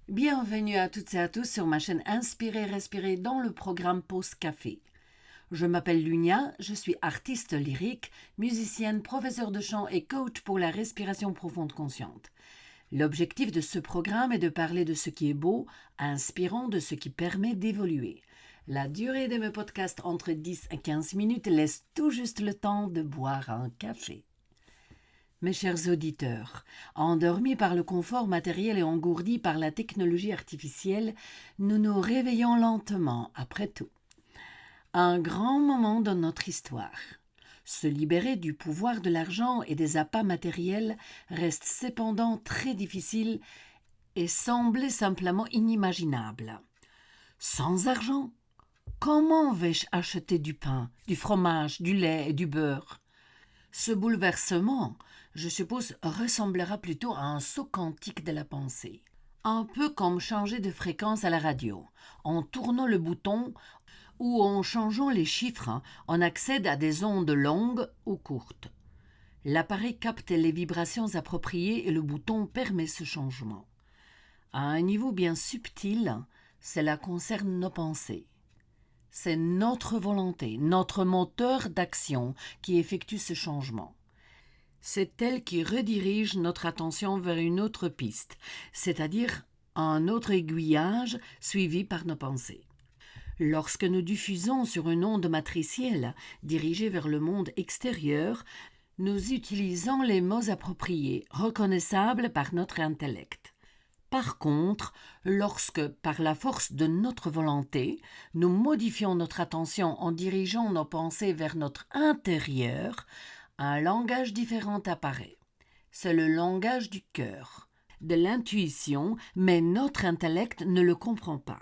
Bienvenue à toutes et à tous sur ma chaîne Inspirer Respirer dans le programme Pause Café. Je m'appelle Lunia, je suis artiste lyrique, musicienne, professeure de chant et coach pour la respiration profonde consciente. L'objectif de ce programme est de parler de ce qui est beau, inspirant, de ce qui permet d'évoluer. La durée de mes podcasts entre 10 et 15 minutes laisse tout juste le temps de boire un café. Mes chers auditeurs, endormis par le confort matériel et engourdis par la technologie artificielle, nous nous réveillons lentement, après tout. Un grand moment dans notre histoire. Se libérer du pouvoir de l'argent et des appâts matériels reste cependant très difficile et semblait simplement inimaginable. Sans argent, comment vais-je acheter du pain, du fromage, du lait et du beurre ? Ce bouleversement, je suppose, ressemblera plutôt à un saut quantique de la pensée. Un peu comme changer de fréquence à la radio. En tournant le bouton ou en changeant les chiffres, on accède à des ondes longues ou courtes. L'appareil capte les vibrations appropriées et le bouton permet ce changement. À un niveau bien subtil, cela concerne nos pensées. C'est notre volonté, notre moteur d'action qui effectue ce changement. C'est elle qui redirige notre attention vers une autre piste, c'est-à-dire un autre aiguillage suivi par nos pensées. Lorsque nous diffusons sur une onde matricielle dirigée vers le monde extérieur, nous utilisons les mots appropriés, reconnaissables par notre intellect. Par contre, lorsque, par la force de notre volonté, nous modifions notre attention en dirigeant nos pensées vers notre intérieur, un langage différent apparaît. C'est le langage du cœur, de l'intuition, mais notre intellect ne le comprend pas.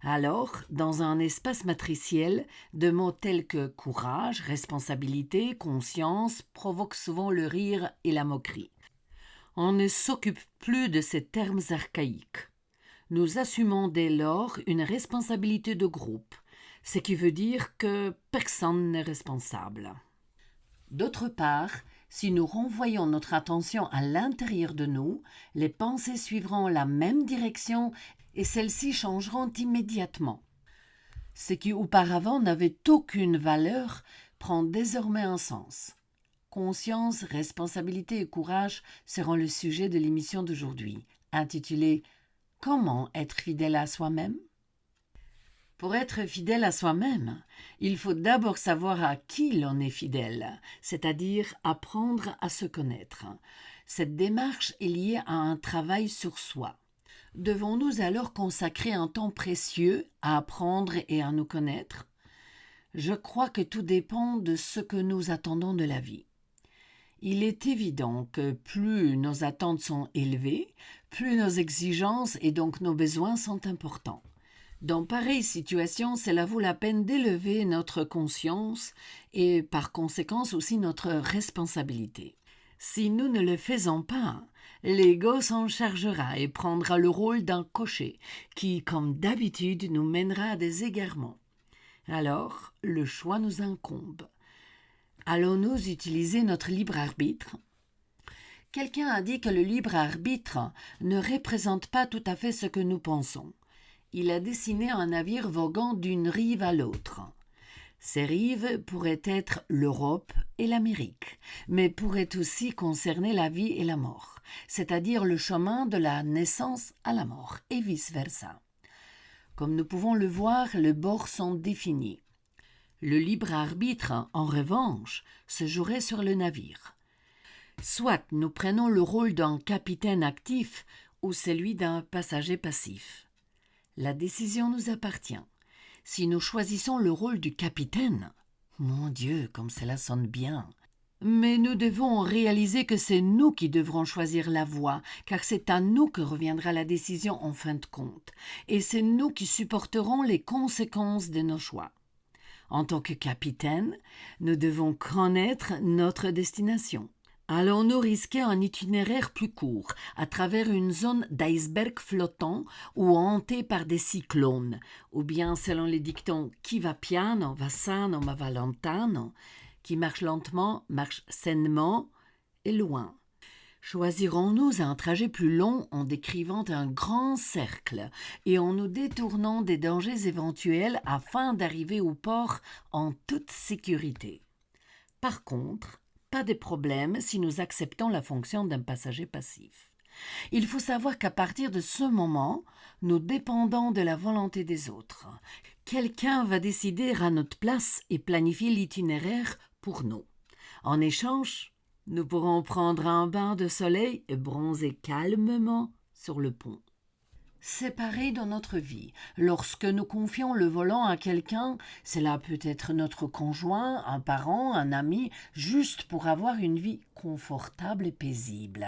Alors, dans un espace matriciel, de mots tels que courage, responsabilité, conscience provoquent souvent le rire et la moquerie. On ne s'occupe plus de ces termes archaïques. Nous assumons dès lors une responsabilité de groupe, ce qui veut dire que personne n'est responsable. D'autre part, si nous renvoyons notre attention à l'intérieur de nous, les pensées suivront la même direction et celles-ci changeront immédiatement. Ce qui auparavant n'avait aucune valeur prend désormais un sens. Conscience, responsabilité et courage seront le sujet de l'émission d'aujourd'hui, intitulée « Comment être fidèle à soi-même ?» Pour être fidèle à soi-même, il faut d'abord savoir à qui l'on est fidèle, c'est-à-dire apprendre à se connaître. Cette démarche est liée à un travail sur soi. Devons-nous alors consacrer un temps précieux à apprendre et à nous connaître ? Je crois que tout dépend de ce que nous attendons de la vie. Il est évident que plus nos attentes sont élevées, plus nos exigences et donc nos besoins sont importants. Dans pareille situation, cela vaut la peine d'élever notre conscience et par conséquent aussi notre responsabilité. Si nous ne le faisons pas, l'ego s'en chargera et prendra le rôle d'un cocher qui, comme d'habitude, nous mènera à des égarements. Alors, le choix nous incombe. Allons-nous utiliser notre libre arbitre ? Quelqu'un a dit que le libre arbitre ne représente pas tout à fait ce que nous pensons. Il a dessiné un navire voguant d'une rive à l'autre. Ces rives pourraient être l'Europe et l'Amérique, mais pourraient aussi concerner la vie et la mort, c'est-à-dire le chemin de la naissance à la mort, et vice-versa. Comme nous pouvons le voir, les bords sont définis. Le libre arbitre, en revanche, se jouerait sur le navire. Soit nous prenons le rôle d'un capitaine actif ou celui d'un passager passif. La décision nous appartient. Si nous choisissons le rôle du capitaine, mon Dieu, comme cela sonne bien. Mais nous devons réaliser que c'est nous qui devrons choisir la voie, car c'est à nous que reviendra la décision en fin de compte, et c'est nous qui supporterons les conséquences de nos choix. En tant que capitaine, nous devons connaître notre destination. Allons-nous risquer un itinéraire plus court, à travers une zone d'iceberg flottant ou hantée par des cyclones, ou bien, selon les dictons « qui va piano, va sano, ma va lontano », qui marche lentement, marche sainement et loin. Choisirons-nous un trajet plus long en décrivant un grand cercle et en nous détournant des dangers éventuels afin d'arriver au port en toute sécurité? Par contre, pas de problème si nous acceptons la fonction d'un passager passif. Il faut savoir qu'à partir de ce moment, nous dépendons de la volonté des autres. Quelqu'un va décider à notre place et planifier l'itinéraire pour nous. En échange, nous pourrons prendre un bain de soleil et bronzer calmement sur le pont. C'est pareil dans notre vie. Lorsque nous confions le volant à quelqu'un, cela peut être notre conjoint, un parent, un ami, juste pour avoir une vie confortable et paisible.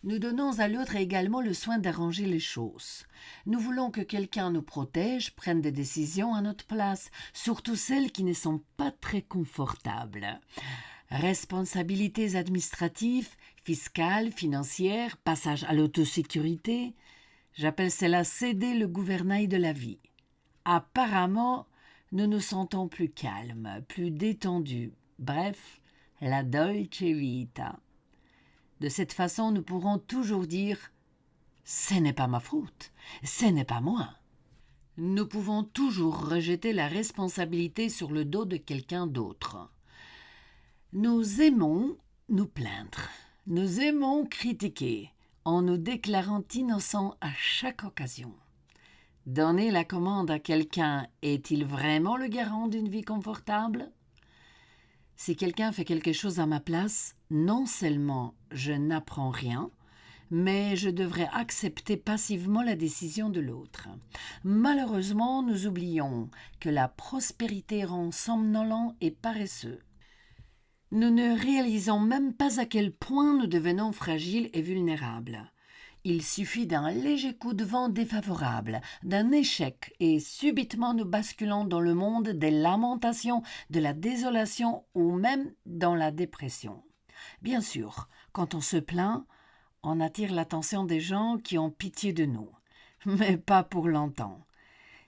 Nous donnons à l'autre également le soin d'arranger les choses. Nous voulons que quelqu'un nous protège, prenne des décisions à notre place, surtout celles qui ne sont pas très confortables. Responsabilités administratives, fiscales, financières, passage à l'autosécurité, j'appelle cela céder le gouvernail de la vie. Apparemment, nous nous sentons plus calmes, plus détendus. Bref, la dolce vita. De cette façon, nous pourrons toujours dire « ce n'est pas ma faute, ce n'est pas moi ». Nous pouvons toujours rejeter la responsabilité sur le dos de quelqu'un d'autre. Nous aimons nous plaindre, nous aimons critiquer, en nous déclarant innocents à chaque occasion. Donner la commande à quelqu'un est-il vraiment le garant d'une vie confortable? Si quelqu'un fait quelque chose à ma place, non seulement je n'apprends rien, mais je devrais accepter passivement la décision de l'autre. Malheureusement, nous oublions que la prospérité rend somnolent et paresseux. Nous ne réalisons même pas à quel point nous devenons fragiles et vulnérables. Il suffit d'un léger coup de vent défavorable, d'un échec, et subitement nous basculons dans le monde des lamentations, de la désolation ou même dans la dépression. Bien sûr, quand on se plaint, on attire l'attention des gens qui ont pitié de nous, mais pas pour longtemps.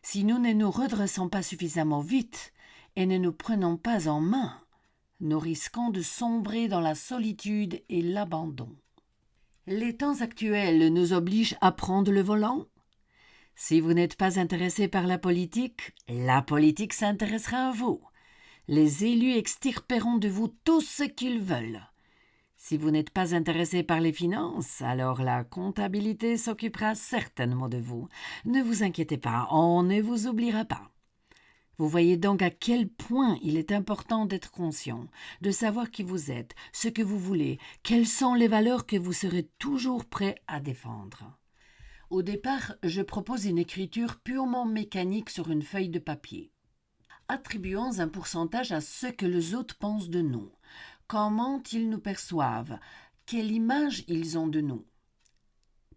Si nous ne nous redressons pas suffisamment vite et ne nous prenons pas en main, nous risquons de sombrer dans la solitude et l'abandon. Les temps actuels nous obligent à prendre le volant. Si vous n'êtes pas intéressé par la politique s'intéressera à vous. Les élus extirperont de vous tout ce qu'ils veulent. Si vous n'êtes pas intéressé par les finances, alors la comptabilité s'occupera certainement de vous. Ne vous inquiétez pas, on ne vous oubliera pas. Vous voyez donc à quel point il est important d'être conscient, de savoir qui vous êtes, ce que vous voulez, quelles sont les valeurs que vous serez toujours prêt à défendre. Au départ, je propose une écriture purement mécanique sur une feuille de papier. Attribuons un pourcentage à ce que les autres pensent de nous. Comment ils nous perçoivent? Quelle image ils ont de nous?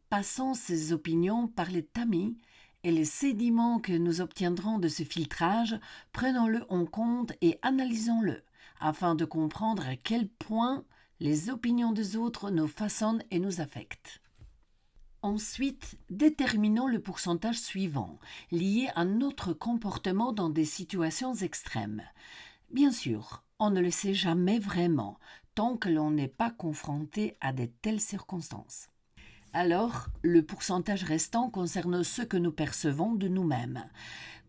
Passons ces opinions par les tamis et les sédiments que nous obtiendrons de ce filtrage, prenons-le en compte et analysons-le, afin de comprendre à quel point les opinions des autres nous façonnent et nous affectent. Ensuite, déterminons le pourcentage suivant, lié à notre comportement dans des situations extrêmes. Bien sûr, on ne le sait jamais vraiment, tant que l'on n'est pas confronté à de telles circonstances. Alors, le pourcentage restant concerne ce que nous percevons de nous-mêmes.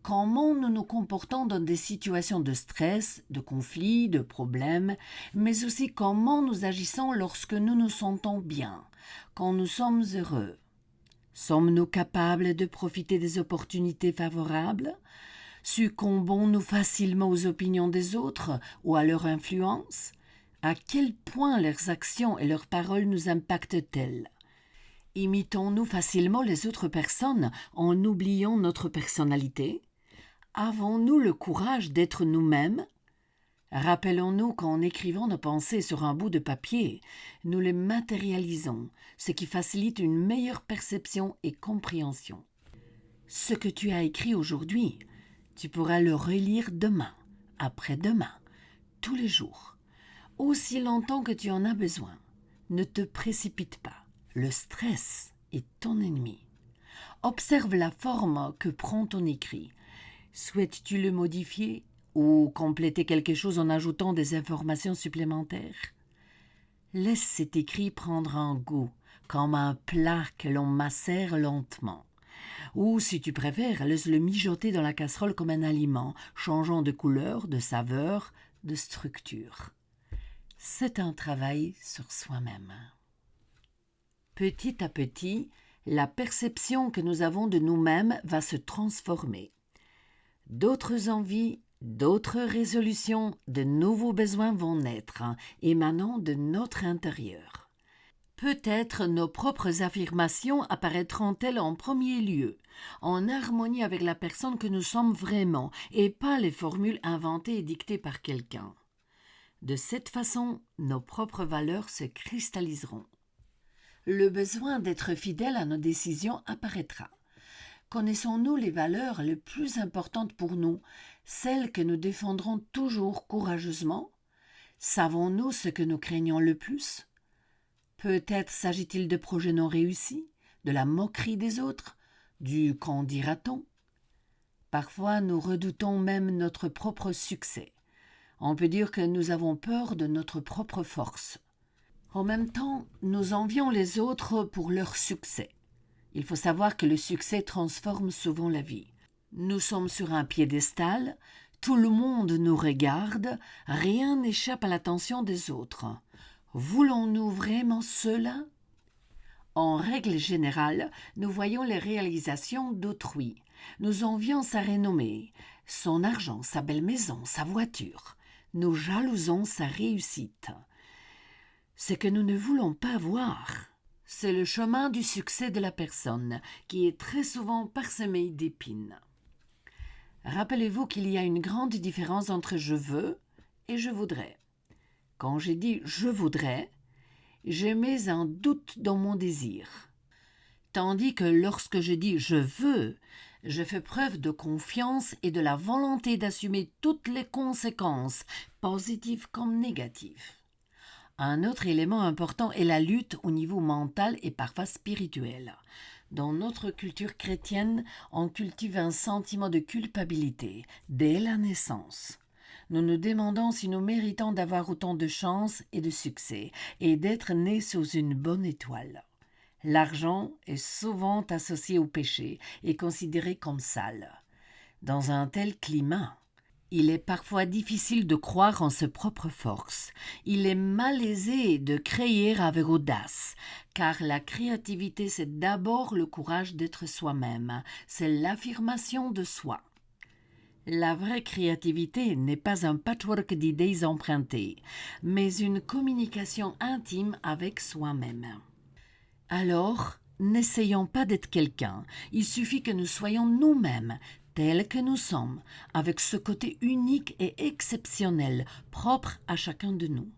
Comment nous nous comportons dans des situations de stress, de conflits, de problèmes, mais aussi comment nous agissons lorsque nous nous sentons bien, quand nous sommes heureux. Sommes-nous capables de profiter des opportunités favorables? Succombons-nous facilement aux opinions des autres ou à leur influence? À quel point leurs actions et leurs paroles nous impactent-elles? Imitons-nous facilement les autres personnes en oubliant notre personnalité? Avons-nous le courage d'être nous-mêmes? Rappelons-nous qu'en écrivant nos pensées sur un bout de papier, nous les matérialisons, ce qui facilite une meilleure perception et compréhension. Ce que tu as écrit aujourd'hui, tu pourras le relire demain, après-demain, tous les jours, aussi longtemps que tu en as besoin. Ne te précipite pas. Le stress est ton ennemi. Observe la forme que prend ton écrit. Souhaites-tu le modifier ou compléter quelque chose en ajoutant des informations supplémentaires? Laisse cet écrit prendre un goût, comme un plat que l'on macère lentement. Ou, si tu préfères, laisse-le mijoter dans la casserole comme un aliment, changeant de couleur, de saveur, de structure. C'est un travail sur soi-même. Petit à petit, la perception que nous avons de nous-mêmes va se transformer. D'autres envies, d'autres résolutions, de nouveaux besoins vont naître, émanant de notre intérieur. Peut-être nos propres affirmations apparaîtront-elles en premier lieu, en harmonie avec la personne que nous sommes vraiment, et pas les formules inventées et dictées par quelqu'un. De cette façon, nos propres valeurs se cristalliseront. Le besoin d'être fidèle à nos décisions apparaîtra. Connaissons-nous les valeurs les plus importantes pour nous, celles que nous défendrons toujours courageusement? Savons-nous ce que nous craignons le plus? Peut-être s'agit-il de projets non réussis, de la moquerie des autres, du qu'en dira-t-on? Parfois, nous redoutons même notre propre succès. On peut dire que nous avons peur de notre propre force. En même temps, nous envions les autres pour leur succès. Il faut savoir que le succès transforme souvent la vie. Nous sommes sur un piédestal, tout le monde nous regarde, rien n'échappe à l'attention des autres. Voulons-nous vraiment cela? En règle générale, nous voyons les réalisations d'autrui. Nous envions sa renommée, son argent, sa belle maison, sa voiture. Nous jalousons sa réussite. Ce que nous ne voulons pas voir, c'est le chemin du succès de la personne, qui est très souvent parsemé d'épines. Rappelez-vous qu'il y a une grande différence entre « je veux » et « je voudrais ». Quand j'ai dit « je voudrais », j'ai mis un doute dans mon désir. Tandis que lorsque je dis « je veux », je fais preuve de confiance et de la volonté d'assumer toutes les conséquences, positives comme négatives. Un autre élément important est la lutte au niveau mental et parfois spirituel. Dans notre culture chrétienne, on cultive un sentiment de culpabilité dès la naissance. Nous nous demandons si nous méritons d'avoir autant de chance et de succès et d'être nés sous une bonne étoile. L'argent est souvent associé au péché et considéré comme sale. Dans un tel climat, il est parfois difficile de croire en ses propres forces. Il est malaisé de créer avec audace, car la créativité, c'est d'abord le courage d'être soi-même, c'est l'affirmation de soi. La vraie créativité n'est pas un patchwork d'idées empruntées, mais une communication intime avec soi-même. Alors, n'essayons pas d'être quelqu'un, il suffit que nous soyons nous-mêmes, tels que nous sommes, avec ce côté unique et exceptionnel, propre à chacun de nous.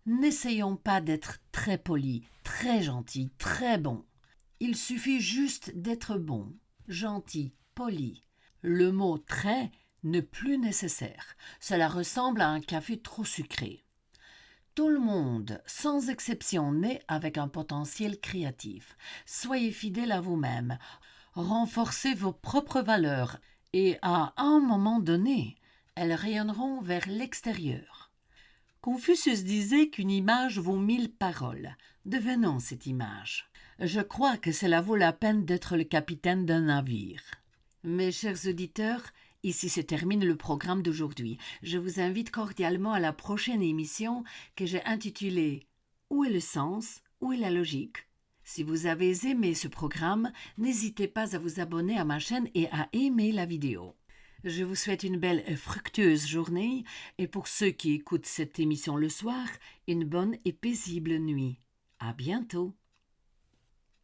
N'essayons pas d'être très poli, très gentil, très bon. Il suffit juste d'être bon, gentil, poli. Le mot « très » n'est plus nécessaire. Cela ressemble à un café trop sucré. Tout le monde, sans exception, naît avec un potentiel créatif. Soyez fidèles à vous-même. Renforcez vos propres valeurs et à un moment donné, elles rayonneront vers l'extérieur. Confucius disait qu'une image vaut 1000 paroles. Devenons cette image. Je crois que cela vaut la peine d'être le capitaine d'un navire. Mes chers auditeurs, ici se termine le programme d'aujourd'hui. Je vous invite cordialement à la prochaine émission que j'ai intitulée « Où est le sens? Où est la logique ?» Si vous avez aimé ce programme, n'hésitez pas à vous abonner à ma chaîne et à aimer la vidéo. Je vous souhaite une belle et fructueuse journée et pour ceux qui écoutent cette émission le soir, une bonne et paisible nuit. À bientôt.